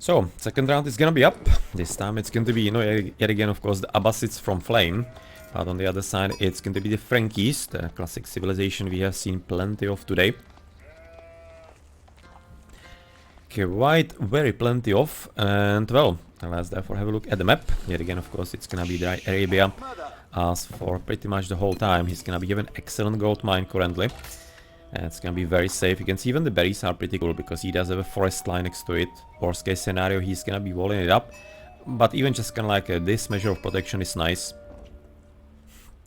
So, second round is gonna be up. This time it's going to be, yet again, of course, the Abbasids from Flame. But on the other side, it's going to be the Frankies, the classic civilization we have seen plenty of today. Quite very plenty of, and well, let's therefore have a look at the map. Yet again, of course, it's gonna be Dry Arabia, as for pretty much the whole time. He's gonna be given excellent gold mine currently. And it's gonna be very safe. You can see even the berries are pretty cool because he does have a forest line next to it. Worst case scenario, he's gonna be walling it up. But even just kind of like this measure of protection is nice.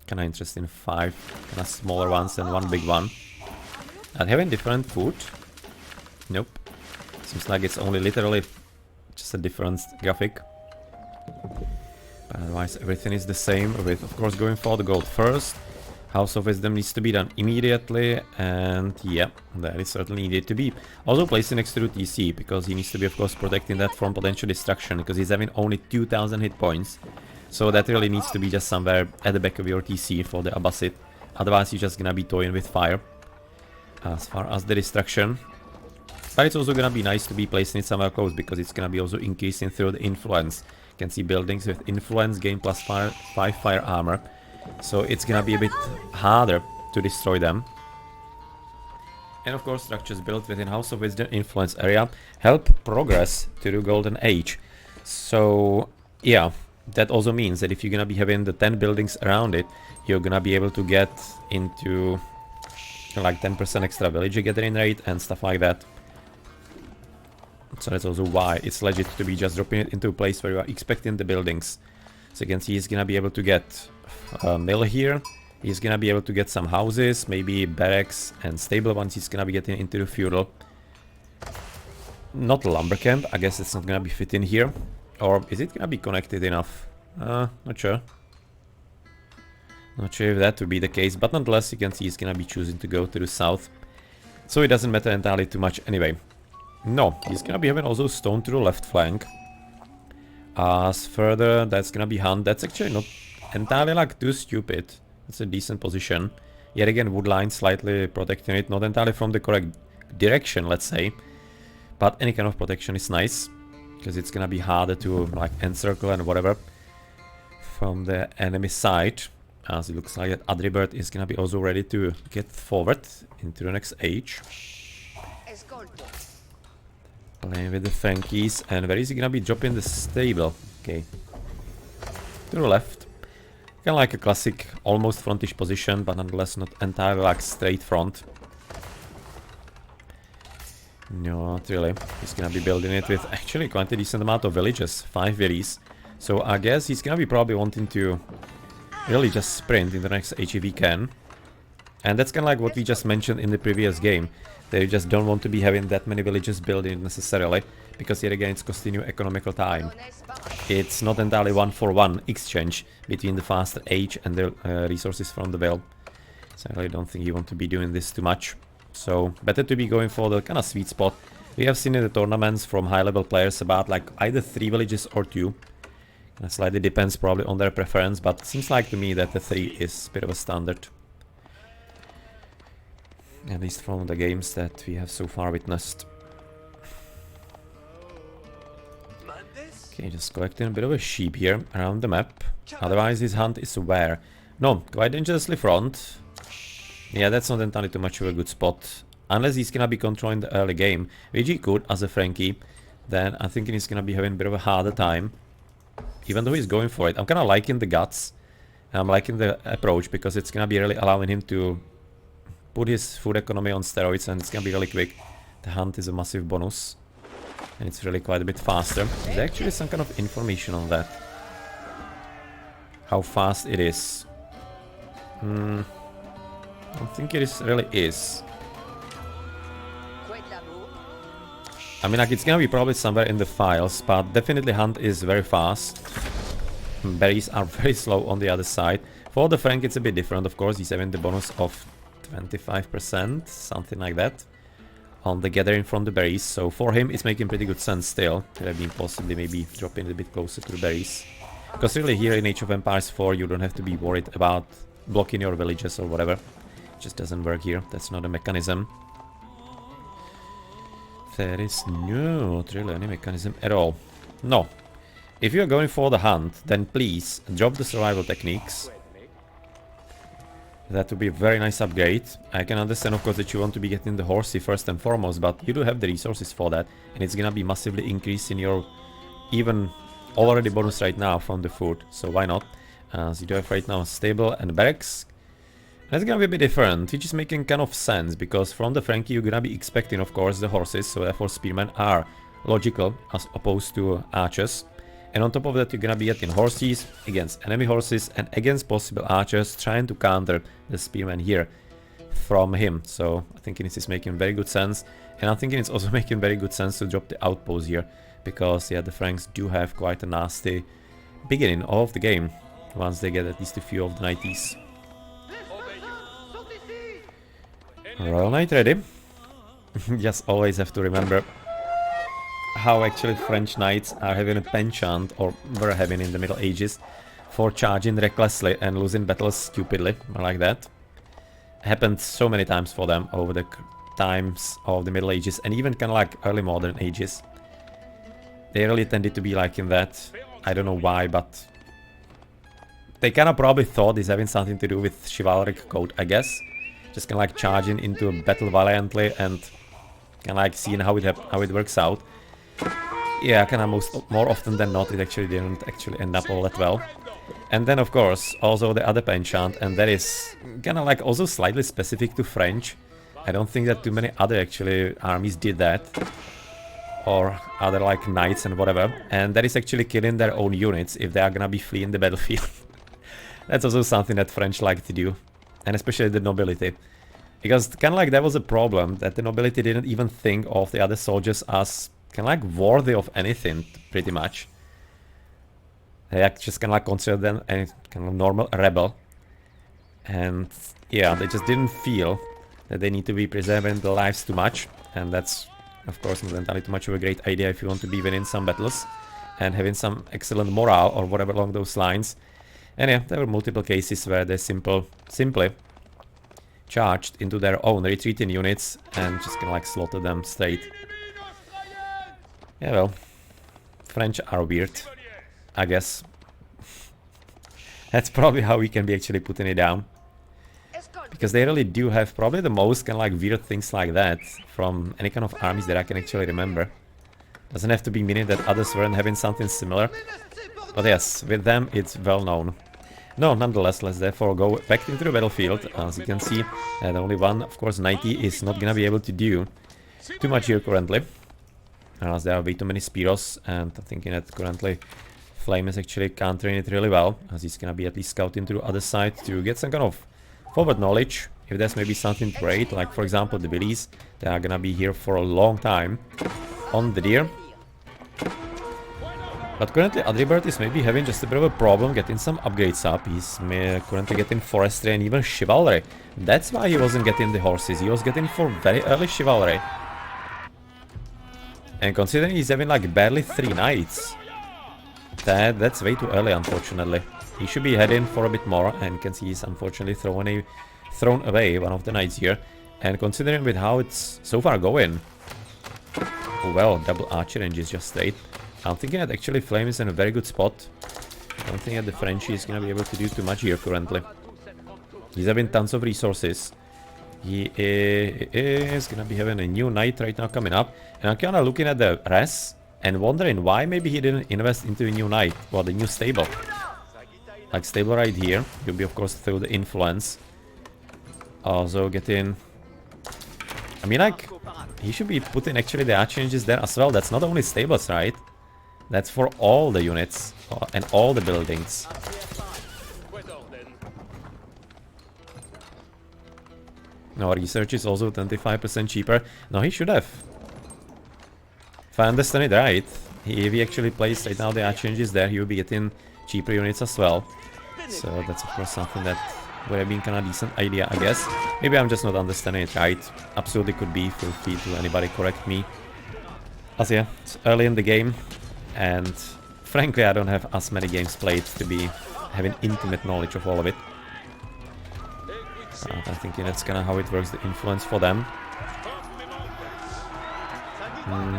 Kinda interesting, 5 kinda smaller ones and 1 big one. And having different food? Nope. Seems like it's only literally just a different graphic. But otherwise everything is the same, with of course going for the gold first. House of Wisdom needs to be done immediately, and yeah, that is certainly needed to be. Also placing next to the TC, because he needs to be of course protecting that from potential destruction, because he's having only 2000 hit points. So that really needs to be just somewhere at the back of your TC for the Abbasid. Otherwise you're just gonna be toying with fire. As far as the destruction. But it's also gonna be nice to be placing it somewhere close, because it's gonna be also increasing through the influence. You can see buildings with influence gain plus 5 fire armor. So it's gonna be a bit harder to destroy them. And of course structures built within House of Wisdom influence area help progress to the Golden Age. So yeah, that also means that if you're gonna be having the 10 buildings around it, you're gonna be able to get into like 10% extra villager gathering rate and stuff like that. So that's also why it's legit to be just dropping it into a place where you are expecting the buildings. So you can see he's gonna be able to get a mill here. He's gonna be able to get some houses, maybe barracks and stable once he's gonna be getting into the feudal. Not a lumber camp, I guess it's not gonna be fit in here. Or is it gonna be connected enough? Not sure. Not sure if that would be the case, but nonetheless you can see he's gonna be choosing to go to the south. So it doesn't matter entirely too much anyway. No, he's gonna be having also stone to the left flank. As further, that's gonna be hunt. That's actually not entirely like too stupid. It's a decent position. Yet again, wood line slightly protecting it, not entirely from the correct direction, let's say. But any kind of protection is nice, because it's gonna be harder to like encircle and whatever from the enemy side. As it looks like that Adribird is gonna be also ready to get forward into the next age. Playing with the Frankies, and where is he gonna be dropping the stable? Okay. To the left. Kinda like a classic, almost frontish position, but nonetheless not entirely like straight front. No, not really. He's gonna be building it with actually quite a decent amount of villages, 5 villas. So I guess he's gonna be probably wanting to really just sprint in the next age if he can. And that's kinda like what we just mentioned in the previous game. They just don't want to be having that many villages built in necessarily, because yet again it's costing you economical time. It's not entirely 1-for-1 exchange between the faster age and the resources from the well. So I really don't think you want to be doing this too much. So better to be going for the kind of sweet spot. We have seen in the tournaments from high level players about like either 3 villages or 2. It slightly depends probably on their preference, but it seems like to me that the 3 is a bit of a standard. At least from the games that we have so far witnessed. Okay, just collecting a bit of a sheep here around the map. Otherwise his hunt is where? No, quite dangerously front. Yeah, that's not entirely too much of a good spot. Unless he's gonna be controlling the early game, which he could as a Frankie. Then I think he's gonna be having a bit of a harder time. Even though he's going for it. I'm kinda liking the guts. I'm liking the approach, because it's gonna be really allowing him to put his food economy on steroids, and it's gonna be really quick. The hunt is a massive bonus. And it's really quite a bit faster. There's actually some kind of information on that. How fast it is. I don't think it really is. I mean, like, it's gonna be probably somewhere in the files, but definitely hunt is very fast. Berries are very slow on the other side. For the Frank it's a bit different, of course. He's having the bonus of 25%, something like that, on the gathering from the berries. So for him it's making pretty good sense still. Could have been possibly maybe dropping a bit closer to the berries. Because really here in Age of Empires 4 you don't have to be worried about blocking your villages or whatever. It just doesn't work here. That's not a mechanism. There is not really any mechanism at all. No. If you are going for the hunt, then please drop the survival techniques. That would be a very nice upgrade. I can understand, of course, that you want to be getting the horsey first and foremost, but you do have the resources for that, and it's gonna be massively increasing your even already bonus right now from the food, so why not? So you do have right now stable and barracks. That's gonna be a bit different, which is making kind of sense, because from the Frankie you're gonna be expecting, of course, the horses, so therefore spearmen are logical as opposed to archers. And on top of that, you're gonna be getting horses against enemy horses and against possible archers trying to counter the spearmen here from him. So I think this is making very good sense. And I'm thinking it's also making very good sense to drop the outpost here. Because, yeah, the Franks do have quite a nasty beginning of the game. Once they get at least a few of the knighties. Royal Knight ready. Just always have to remember how actually French knights are having a penchant, or were having in the Middle Ages, for charging recklessly and losing battles stupidly, like that. Happened so many times for them over the times of the Middle Ages, and even kind of like early modern ages. They really tended to be like in that. I don't know why, but they kind of probably thought it's having something to do with chivalric code, I guess. Just kind of like charging into a battle valiantly and kind of like seeing how it works out. Yeah, kind of more often than not, it actually didn't actually end up all that well. And then, of course, also the other penchant, and that is kind of like also slightly specific to French. I don't think that too many other actually armies did that, or other like knights and whatever. And that is actually killing their own units if they are gonna be fleeing the battlefield. That's also something that French like to do, and especially the nobility. Because kind of like that was a problem, that the nobility didn't even think of the other soldiers as kind of like worthy of anything, pretty much. They just kind of like considered them a kind of normal rebel. And yeah, they just didn't feel that they need to be preserving their lives too much. And that's, of course, not entirely too much of a great idea if you want to be winning some battles and having some excellent morale or whatever along those lines. And yeah, there were multiple cases where they simply charged into their own retreating units and just kind of like slaughtered them straight. Yeah, well, French are weird, I guess. That's probably how we can be actually putting it down. Because they really do have probably the most kind of like weird things like that from any kind of armies that I can actually remember. Doesn't have to be meaning that others weren't having something similar. But yes, with them it's well known. No, nonetheless, let's therefore go back into the battlefield. As you can see, the only one, of course, 90 is not gonna be able to do too much here currently. As there are way too many Spiros, and I'm thinking that currently Flame is actually countering it really well, as he's gonna be at least scouting to the other side to get some kind of forward knowledge. If there's maybe something great, like for example the Willies, they are gonna be here for a long time on the deer. But currently Adribird is maybe having just a bit of a problem getting some upgrades up. He's currently getting forestry and even chivalry. That's why he wasn't getting the horses, he was getting for very early chivalry. And considering he's having like barely 3 knights, that's way too early, unfortunately. He should be heading for a bit more, and you can see he's unfortunately thrown away one of the knights here. And considering with how it's so far going, well, double archer range is just straight. I'm thinking that actually Flame is in a very good spot. I don't think that the Frenchie is gonna be able to do too much here currently. He's having tons of resources. He is gonna be having a new knight right now coming up. And I'm kinda looking at the res and wondering why maybe he didn't invest into a new knight, well, the new stable. Like stable right here, you'll be of course through the influence. Also getting, I mean like, he should be putting actually the arch changes there as well. That's not only stables, right? That's for all the units and all the buildings. No, research is also 25% cheaper. No, he should have. If I understand it right, if he actually plays right now the arch changes there, he will be getting cheaper units as well. So that's of course something that would have been kind of a decent idea, I guess. Maybe I'm just not understanding it right. Absolutely could be. Feel free to anybody correct me. As yeah, it's early in the game, and frankly I don't have as many games played to be having intimate knowledge of all of it. I'm thinking that's kind of how it works, the influence for them.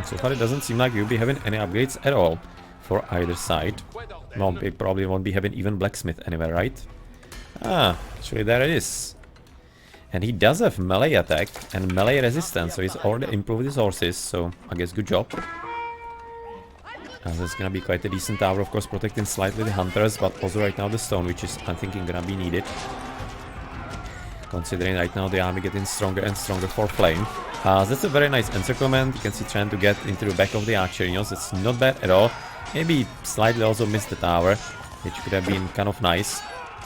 So far it doesn't seem like you'll be having any upgrades at all for either side. No, they probably won't be having even blacksmith anywhere, right? Ah, actually there it is. And he does have melee attack and melee resistance, so he's already improved his horses, so I guess good job. That's gonna be quite a decent tower, of course, protecting slightly the hunters, but also right now the stone, which is, I'm thinking, gonna be needed. Considering right now the army getting stronger and stronger for flame. That's a very nice encirclement. You can see trying to get into the back of the archerinos. It's not bad at all. Maybe slightly also missed the tower, which could have been kind of nice.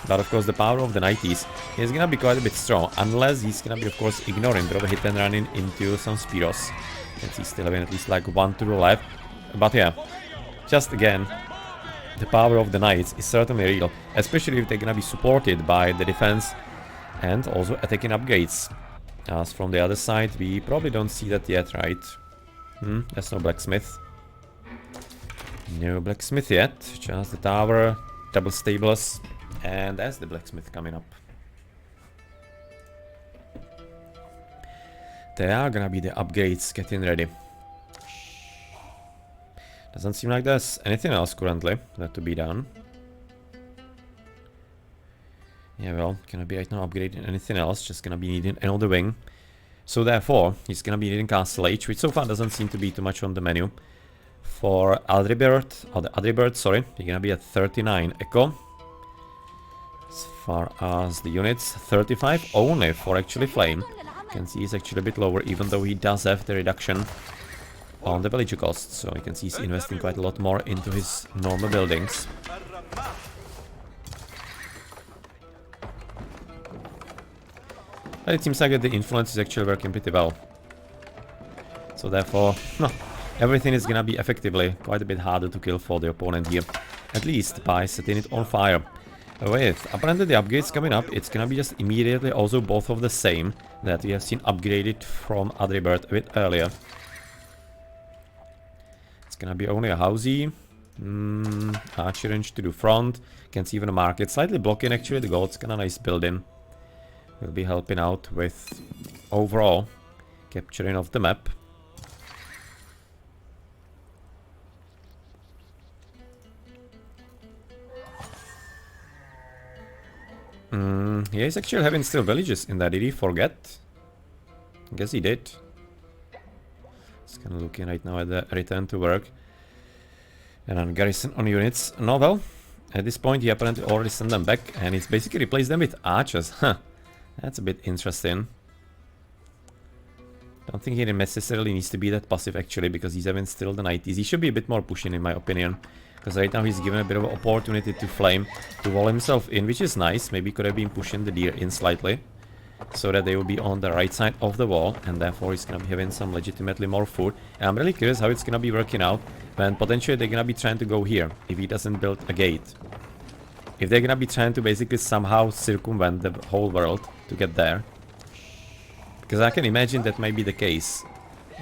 But of course the power of the knighties is gonna be quite a bit strong, unless he's gonna be of course ignoring the hit and running into some Spiros. You can see still having at least like one to the left. But yeah, just again, the power of the knights is certainly real, especially if they're gonna be supported by the defense and also attacking upgrades. As from the other side, we probably don't see that yet, right? There's no blacksmith. No blacksmith yet, just the tower, double stables, and there's the blacksmith coming up. There are gonna be the upgrades getting ready. Doesn't seem like there's anything else currently that to be done. Yeah, well, gonna be right now upgrading anything else, just gonna be needing another wing. So therefore, he's gonna be needing Castle Age, which so far doesn't seem to be too much on the menu. For Adribird, or the Adribird, sorry, you're gonna be at 39 echo. As far as the units, 35 only for actually flame. You can see he's actually a bit lower, even though he does have the reduction on the villager cost. So you can see he's investing quite a lot more into his normal buildings. But it seems like that the influence is actually working pretty well. So therefore, no, everything is gonna be effectively quite a bit harder to kill for the opponent here. At least by setting it on fire. With apparently the upgrades coming up, it's gonna be just immediately also both of the same that we have seen upgraded from Adribird a bit earlier. It's gonna be only a housey. Archer range to the front. You can see even a market slightly blocking actually the gold. It's kinda nice building. Will be helping out with overall capturing of the map. Yeah, he's actually having still villages in that. Did he forget? I guess he did. Just kind of looking right now at the return to work. And on garrison on units. No, well, at this point he apparently already sent them back and he's basically replaced them with archers. Huh. That's a bit interesting. Don't think he necessarily needs to be that passive actually, because he's having still the 90s. He should be a bit more pushing in my opinion. Because right now he's given a bit of an opportunity to flame, to wall himself in, which is nice. Maybe could have been pushing the deer in slightly, so that they will be on the right side of the wall, and therefore he's gonna be having some legitimately more food. And I'm really curious how it's gonna be working out when potentially they're gonna be trying to go here, if he doesn't build a gate. If they're gonna be trying to basically somehow circumvent the whole world to get there. Because I can imagine that might be the case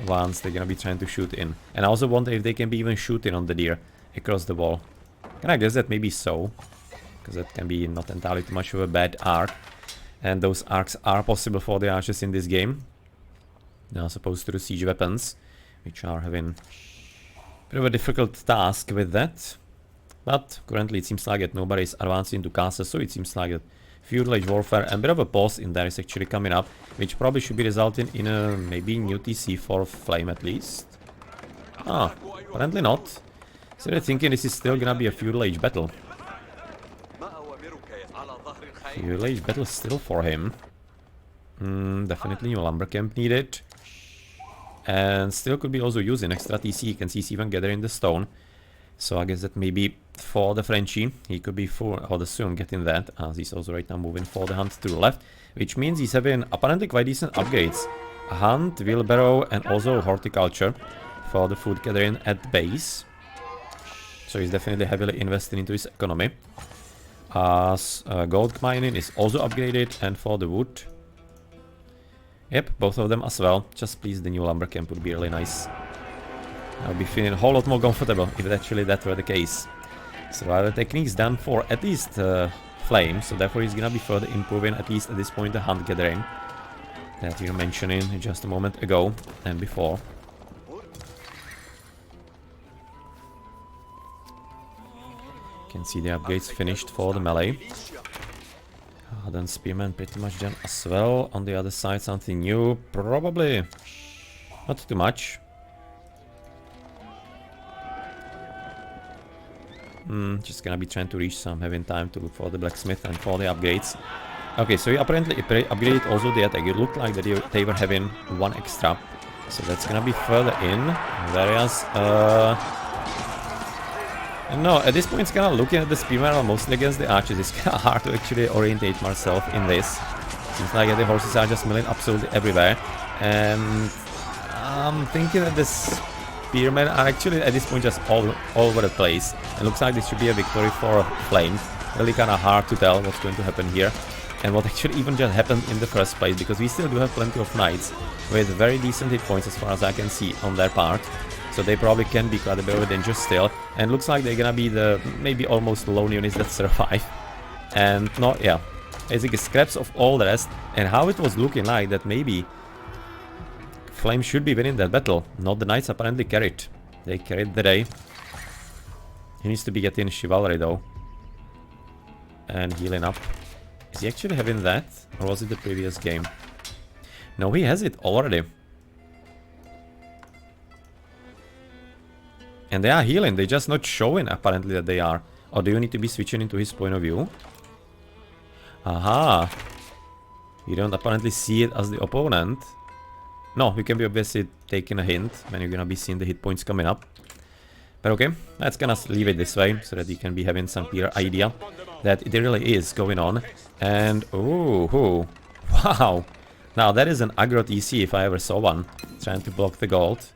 once they're gonna be trying to shoot in. And I also wonder if they can be even shooting on the deer across the wall. And I guess that may be so, because that can be not entirely too much of a bad arc. And those arcs are possible for the archers in this game. Now supposed to the siege weapons, which are having a bit of a difficult task with that. But currently it seems like that nobody is advancing to castle, so it seems like that feudal age warfare and a bit of a pause in there is actually coming up, which probably should be resulting in a maybe new TC for flame at least. Ah, apparently not. So they're thinking this is still gonna be a feudal age battle. Feudal age battle still for him. Definitely new lumber camp needed. And still could be also using extra TC. You can see he's even gathering the stone. So I guess that maybe for the Frenchie, he could be for, or the soon getting that, as he's also right now moving for the hunt to the left, which means he's having apparently quite decent upgrades. A hunt, wheelbarrow, and also horticulture for the food gathering at base. So he's definitely heavily investing into his economy. As gold mining is also upgraded, and for the wood. Yep, both of them as well. Just please, the new lumber camp would be really nice. I'll be feeling a whole lot more comfortable if actually that were the case. So the technique's done for at least flame, so therefore he's gonna be further improving at least at this point the hunt gathering that we were mentioning just a moment ago and before. can see the upgrades finished for the melee. Then Spearman pretty much done as well. On the other side, something new. Probably not too much. Just gonna be trying to reach some, having time to look for the blacksmith and for the upgrades. Okay, so he apparently upgraded also the attack. It looked like that they were having one extra. So that's gonna be further in. Whereas, no, at this point it's kind of looking at the spearman mostly against the archers. It's kind of hard to actually orientate myself in this. Seems like the horses are just milling absolutely everywhere. And I'm thinking that the spearmen are actually at this point just all over the place. It looks like this should be a victory for Flame. Really kind of hard to tell what's going to happen here. And what actually even just happened in the first place, because we still do have plenty of knights with very decent hit points as far as I can see on their part. So they probably can be quite a bit of a danger still. And looks like they're gonna be the maybe almost lone units that survive. And not, yeah, basically scraps of all the rest. And how it was looking like that maybe Flame should be winning that battle. Not the knights apparently carried. They carried the day. He needs to be getting chivalry though. And healing up. Is he actually having that? Or was it the previous game? No, he has it already. And they are healing, they're just not showing apparently that they are. Or do you need to be switching into his point of view? Aha! You don't apparently see it as the opponent. No, you can be obviously taking a hint when you're gonna be seeing the hit points coming up. But okay, let's gonna leave it this way, so that you can be having some clear idea that it really is going on. And, oh, wow! Now that is an aggro TC if I ever saw one. Trying to block the gold.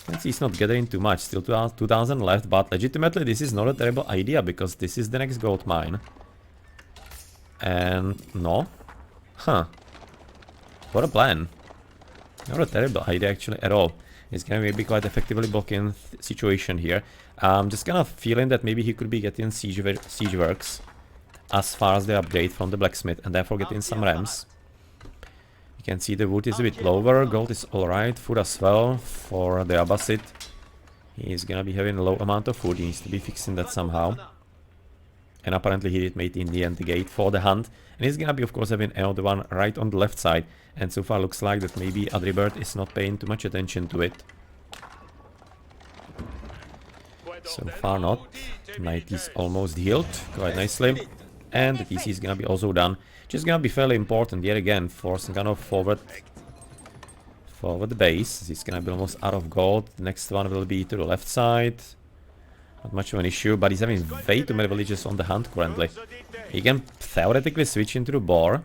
Let's see, it's not gathering too much, still 2000 left, but legitimately this is not a terrible idea, because this is the next gold mine. And, no? Huh. What a plan. Not a terrible idea actually at all. It's gonna be quite effectively blocking situation here. Just kind of feeling that maybe he could be getting siege works as far as the upgrade from the blacksmith, and therefore getting some rams. You can see the wood is a bit lower, gold is alright, food as well for the Abbasid. He's gonna be having a low amount of food, he needs to be fixing that somehow. And apparently he did make in the end the gate for the hunt. And he's gonna be of course having the one right on the left side. And so far looks like that maybe Adribird is not paying too much attention to it. So far not. Knight is almost healed quite nicely. And the TC is gonna be also done. Just gonna be fairly important yet again for some kind of forward the base. It's gonna be almost out of gold. The next one will be to the left side. Not much of an issue, but he's having way too many villages on the hunt currently. He can theoretically switch into the boar.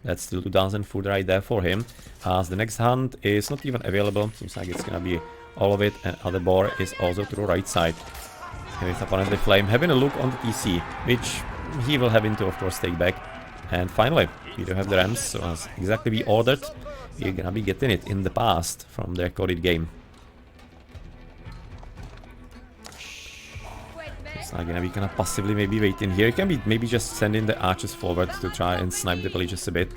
That's still 2000 food right there for him. As the next hunt is not even available. Seems like it's gonna be all of it, and other boar is also to the right side. And it's apparently Flame having a look on the TC, which he will have to of course take back. And finally, we do have the rams, so as exactly we ordered, we're gonna be getting it in the past from the recorded game. It's not gonna be kind of passively maybe waiting here. You can be maybe just sending the archers forward to try and snipe the villages a bit.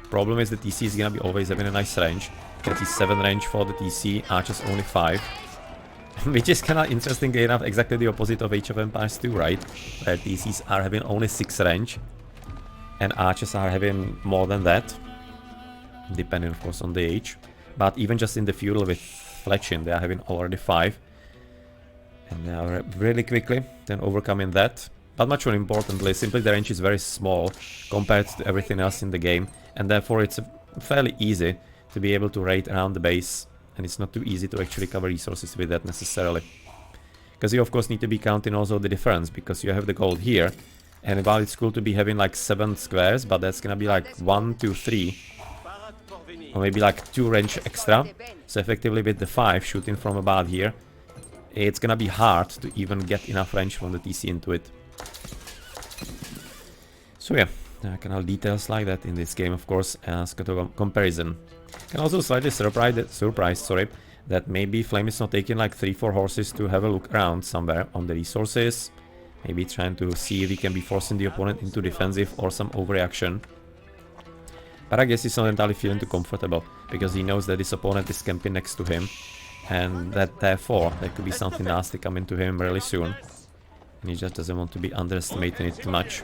Problem is the TC is gonna be always having a nice range. 37 range for the TC, archers only 5. Which is kind of interestingly enough exactly the opposite of Age of Empires 2, right? Where TCs are having only 6 range. And archers are having more than that. Depending of course on the age. But even just in the feudal with Fletching, they are having already 5. And they are really quickly then overcoming that. But much more importantly, simply the range is very small compared to everything else in the game. And therefore it's fairly easy to be able to raid around the base. And it's not too easy to actually cover resources with that necessarily. Because you of course need to be counting also the difference, because you have the gold here. And while it's cool to be having like 7 squares, but that's gonna be like 1, 2, 3. Or maybe like 2 range extra. So effectively with the 5 shooting from about here, it's gonna be hard to even get enough range from the TC into it. So yeah, kind of details like that in this game of course as a comparison. And also slightly surprised that maybe Flame is not taking like 3-4 horses to have a look around somewhere on the resources. Maybe trying to see if he can be forcing the opponent into defensive or some overreaction. But I guess he's not entirely feeling too comfortable, because he knows that his opponent is camping next to him. And that therefore, there could be something nasty coming to him really soon. And he just doesn't want to be underestimating it too much.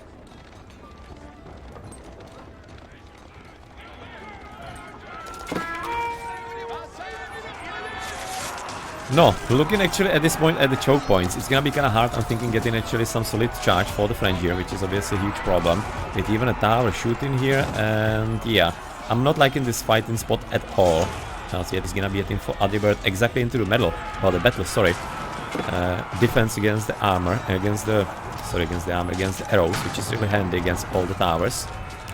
No, looking actually at this point at the choke points, it's gonna be kinda hard. I'm thinking getting actually some solid charge for the French here, which is obviously a huge problem. With even a tower shooting here, and yeah, I'm not liking this fighting spot at all. Chance yet is gonna be hitting for Adribird exactly into the middle, or the battle, sorry. Defense against the armor, against the arrows, which is really handy against all the towers.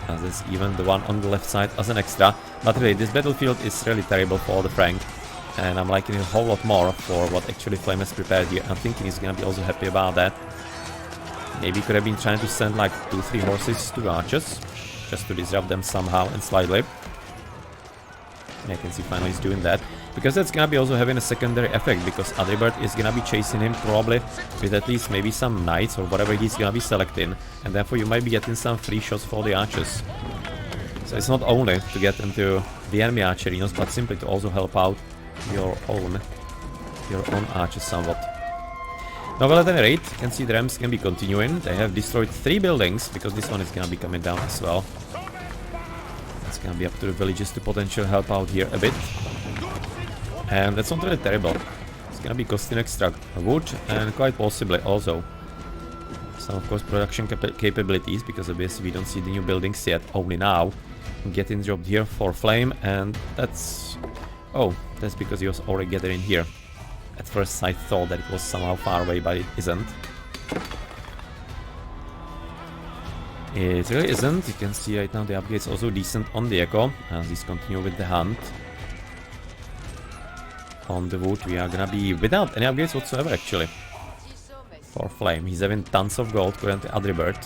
As there's even the one on the left side as an extra. But really, this battlefield is really terrible for the Frank. And I'm liking it a whole lot more for what actually Flame has prepared here. I'm thinking he's gonna be also happy about that. Maybe could have been trying to send like 2-3 horses to archers, just to disrupt them somehow and slightly. I can see finally he's doing that. Because that's gonna be also having a secondary effect, because Adribird is gonna be chasing him probably with at least maybe some knights or whatever he's gonna be selecting. And therefore you might be getting some free shots for the archers. So it's not only to get into the enemy archer arenas, but simply to also help out your own archers somewhat. Now, well, at any rate, you can see the Rams can be continuing. They have destroyed 3 buildings, because this one is gonna be coming down as well. It's gonna be up to the villagers to potentially help out here a bit. And that's not really terrible. It's gonna be costing extra wood, and quite possibly also some, of course, production capabilities, because obviously we don't see the new buildings yet, only now. Getting dropped here for Flame, and that's... Oh, that's because he was already gathering here. At first sight thought that it was somehow far away, but it isn't. It really isn't. You can see right now the upgrade's also decent on the Echo, as he's continue with the hunt. On the wood we are gonna be without any upgrades whatsoever actually. For Flame, he's having tons of gold currently, Adribird.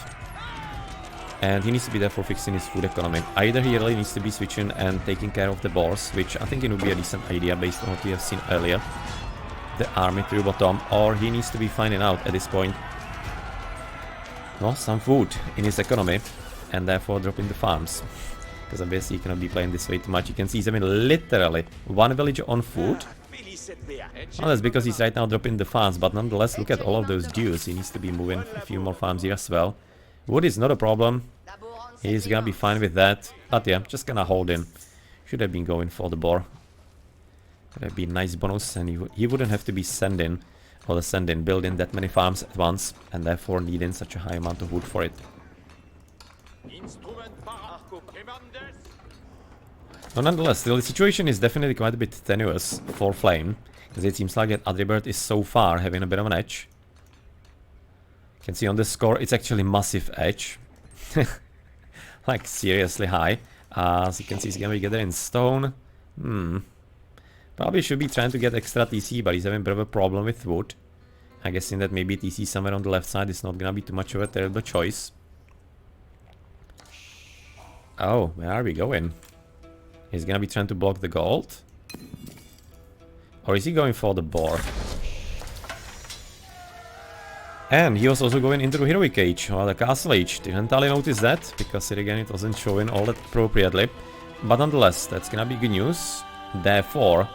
And he needs to be there for fixing his food economy. Either he really needs to be switching and taking care of the boars, which I think it would be a decent idea based on what we have seen earlier. The army through bottom, or he needs to be finding out at this point, well, some food in his economy, and therefore dropping the farms. Because obviously he cannot be playing this way too much. You can see he's having literally 1 villager on food. Well, that's because he's right now dropping the farms, but nonetheless, look at all of those dues. He needs to be moving a few more farms here as well. Wood is not a problem. He's gonna be fine with that. But yeah, just gonna hold in. Should have been going for the boar. Would have been nice bonus, and he wouldn't have to be building that many farms at once, and therefore needing such a high amount of wood for it. But nonetheless, still the situation is definitely quite a bit tenuous for Flame, because it seems like that Adribird is so far having a bit of an edge. You can see on the score it's actually massive edge. Like seriously high. As you can see, he's gonna be gathering stone. Probably should be trying to get extra TC, but he's having a bit of a problem with wood. I'm guessing that maybe TC somewhere on the left side is not gonna be too much of a terrible choice. Oh, where are we going? He's gonna be trying to block the gold? Or is he going for the boar? And he was also going into the Heroic Age, or the Castle Age. Didn't entirely notice that, because again it wasn't showing all that appropriately. But nonetheless, that's gonna be good news. Therefore,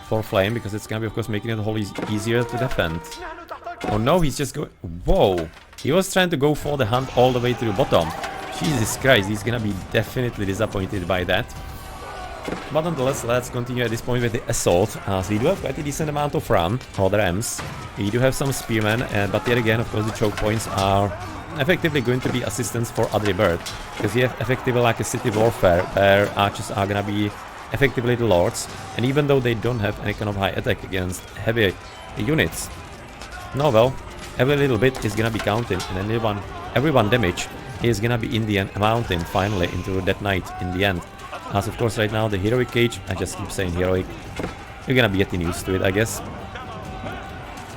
for Flame, because it's gonna be of course making it a whole easier to defend. Oh no, he's just going... Whoa! He was trying to go for the hunt all the way to the bottom. Jesus Christ, he's gonna be definitely disappointed by that. But nonetheless, let's continue at this point with the assault, as we do have quite a decent amount of run, or the Rams. We do have some spearmen, but yet again, of course, the choke points are effectively going to be assistance for Adribird, because you have effectively like a city warfare, where archers are gonna be effectively the lords, and even though they don't have any kind of high attack against heavy units, no, well, every little bit is gonna be counting, and every one damage is gonna be in the end amounting finally into that knight in the end. As of course right now the Heroic Age, I just keep saying heroic, you're gonna be getting used to it, I guess.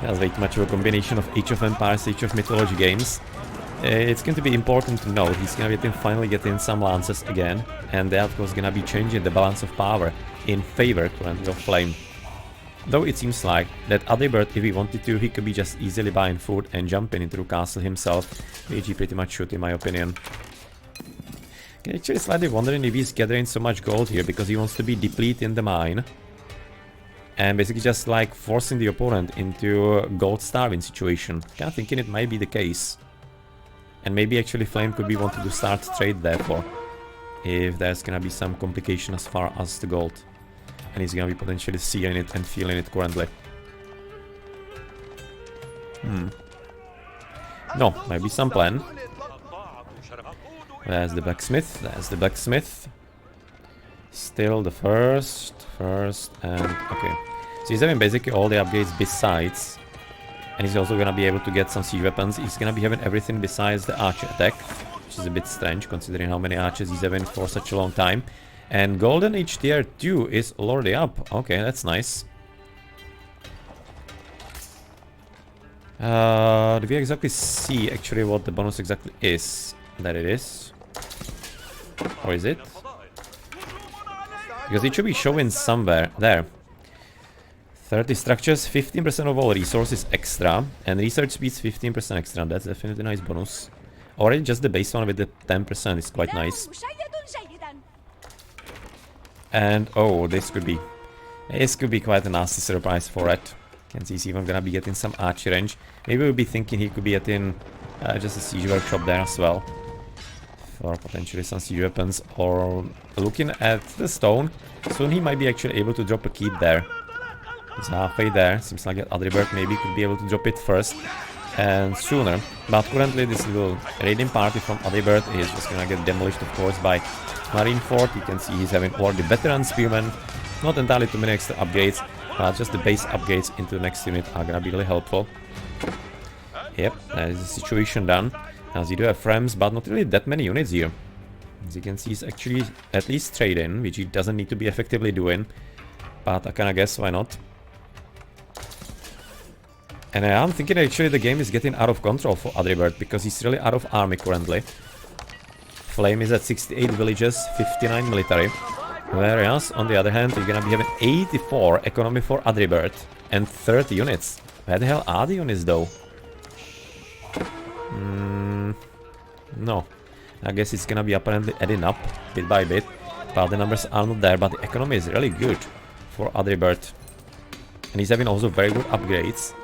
That's way too much of a combination of Age of Empires, Age of Mythology games. It's going to be important to note he's gonna be finally getting some lances again, and they're of course gonna be changing the balance of power in favor currently of Flame. Though it seems like that Adribird, if he wanted to, he could be just easily buying food and jumping into the castle himself, which he pretty much should in my opinion. I'm actually slightly wondering if he's gathering so much gold here because he wants to be depleting the mine. and basically just like forcing the opponent into a gold starving situation. Kind of thinking it might be the case. And maybe actually Flame could be wanting to start trade therefore, if there's gonna be some complication as far as the gold. And he's gonna be potentially seeing it and feeling it currently. No, maybe some plan. There's the blacksmith, there's the blacksmith. Still the first, and okay. So he's having basically all the upgrades besides. And he's also gonna be able to get some siege weapons. He's gonna be having everything besides the archer attack, which is a bit strange considering how many archers he's having for such a long time. And Golden Age tier 2 is already up. Okay, that's nice. Do we exactly see actually what the bonus exactly is? That it is. Or is it? Because it should be showing somewhere. There. 30 structures, 15% of all resources extra. And research speeds 15% extra. That's definitely a nice bonus. Already just the base one with the 10% is quite nice. And oh, this could be quite a nasty surprise for it. Can see he's even gonna be getting some archer range. Maybe we'll be thinking he could be getting just a siege workshop there as well. For potentially some siege weapons. Or looking at the stone, soon he might be actually able to drop a keep there. He's halfway there. Seems like Adribird maybe could be able to drop it first and sooner. But currently this little raiding party from Adribird is just gonna get demolished, of course, by MARINEFORD. You can see he's having already veteran spearmen. Not entirely too many extra upgrades, but just the base upgrades into the next unit are gonna be really helpful. Yep, that is the situation done. As you do have frames, but not really that many units here. As you can see, he's actually at least trading, which he doesn't need to be effectively doing. But I kinda guess why not. And I'm thinking actually the game is getting out of control for Adribird, because he's really out of army currently. Flame is at 68 villages, 59 military. Whereas, on the other hand, you're gonna be having 84 economy for Adribird and 30 units. Where the hell are the units though? No. I guess it's gonna be apparently adding up bit by bit. But the numbers are not there, but the economy is really good for Adribird. And he's having also very good upgrades.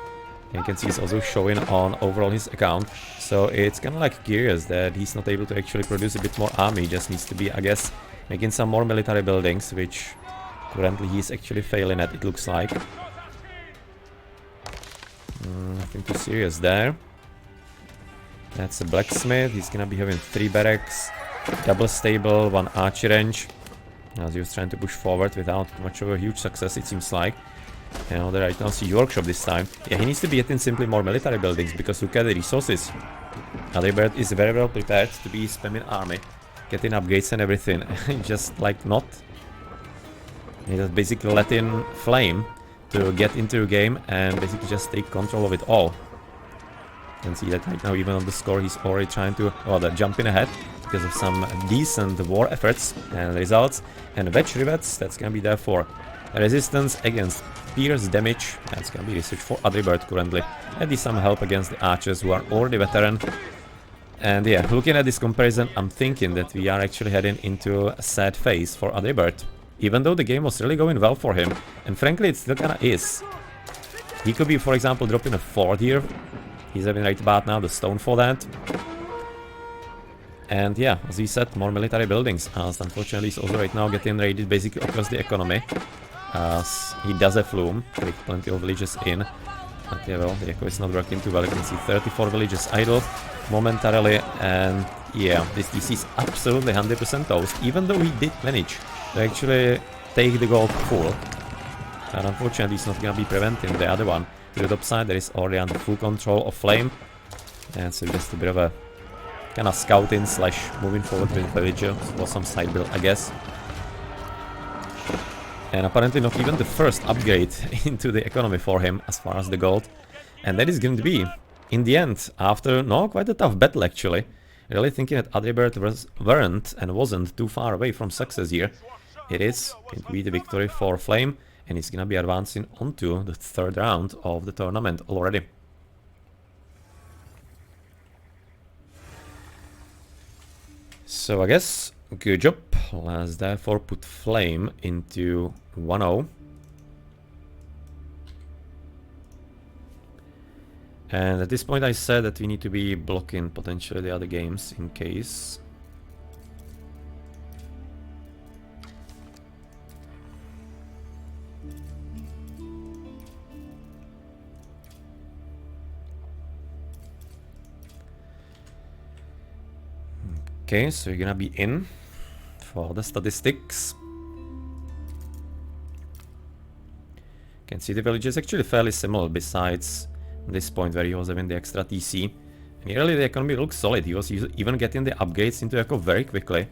You can see it's also showing on overall his account. So it's kind of like curious that he's not able to actually produce a bit more army. He just needs to be, I guess, making some more military buildings, which currently he's actually failing at, it looks like. Nothing too serious there. That's a blacksmith. He's gonna be having 3 barracks, double stable, 1 archer range. As he was trying to push forward without much of a huge success, it seems like. You know, there right now see workshop this time. Yeah, he needs to be getting simply more military buildings, because look at the resources. Adribird is very well prepared to be spamming army, getting upgrades and everything. Just like not. He's just basically letting Flame to get into the game and basically just take control of it all. You can see that right now, even on the score, he's already trying to jump in ahead because of some decent war efforts and results. And wedge rivets, that's gonna be there for resistance against pierce damage. That's gonna be research for Adribird currently. And some help against the archers who are already veteran. And yeah, looking at this comparison, I'm thinking that we are actually heading into a sad phase for Adribird. Even though the game was really going well for him, and frankly it still kinda is. He could be, for example, dropping a fort here. He's having right about now the stone for that. And yeah, as we said, more military buildings, as unfortunately he's also right now getting raided basically across the economy. As he does have Flume, with plenty of villages in. But yeah, well, the echo is not working too well. You can see 34 villages idle momentarily, and yeah, this DC is absolutely 100% toast, even though he did manage to actually take the gold full. And unfortunately it's not gonna be preventing the other one. To the top side, there is already under full control of Flame. And so just a bit of a kind of scouting slash moving forward with villager or some side build, I guess. And apparently not even the first upgrade into the economy for him as far as the gold. And that is going to be, in the end, after, no, quite a tough battle actually. Really thinking that Adribird weren't and wasn't too far away from success here. It is going to be the victory for Flame. And he's gonna be advancing onto the 3rd round of the tournament already. So I guess, good job. Let's therefore put Flame into 1-0. And at this point I said that we need to be blocking potentially the other games in case. Okay, so you're gonna be in for the statistics. You can see the village is actually fairly similar besides this point where he was having the extra TC. And really the economy looks solid. He was even getting the upgrades into Echo very quickly.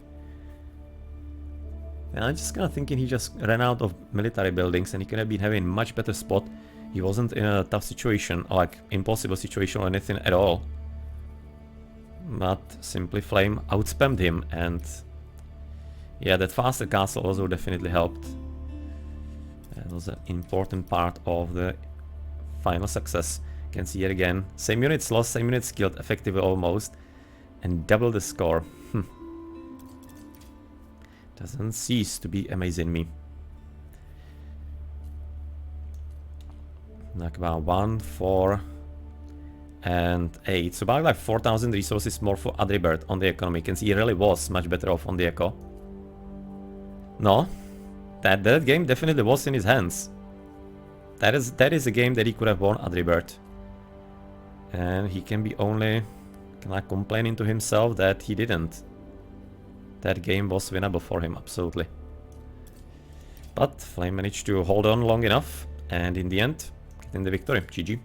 And I'm just kinda thinking he just ran out of military buildings and he could have been having a much better spot. He wasn't in a tough situation, like impossible situation or anything at all. But simply Flame outspammed him, and yeah, that faster castle also definitely helped. That was an important part of the final success. You can see it again. Same units lost, same units killed, effectively almost. And double the score. Doesn't cease to be amazing me. Like about 1, 4, and 8. So about like 4,000 resources more for Adribird on the economy. You can see he really was much better off on the eco. No, that game definitely was in his hands. That is a game that he could have won, Adribird. And he can be only like complaining to himself that he didn't. That game was winnable for him, absolutely. But Flame managed to hold on long enough, and in the end, getting the victory. GG.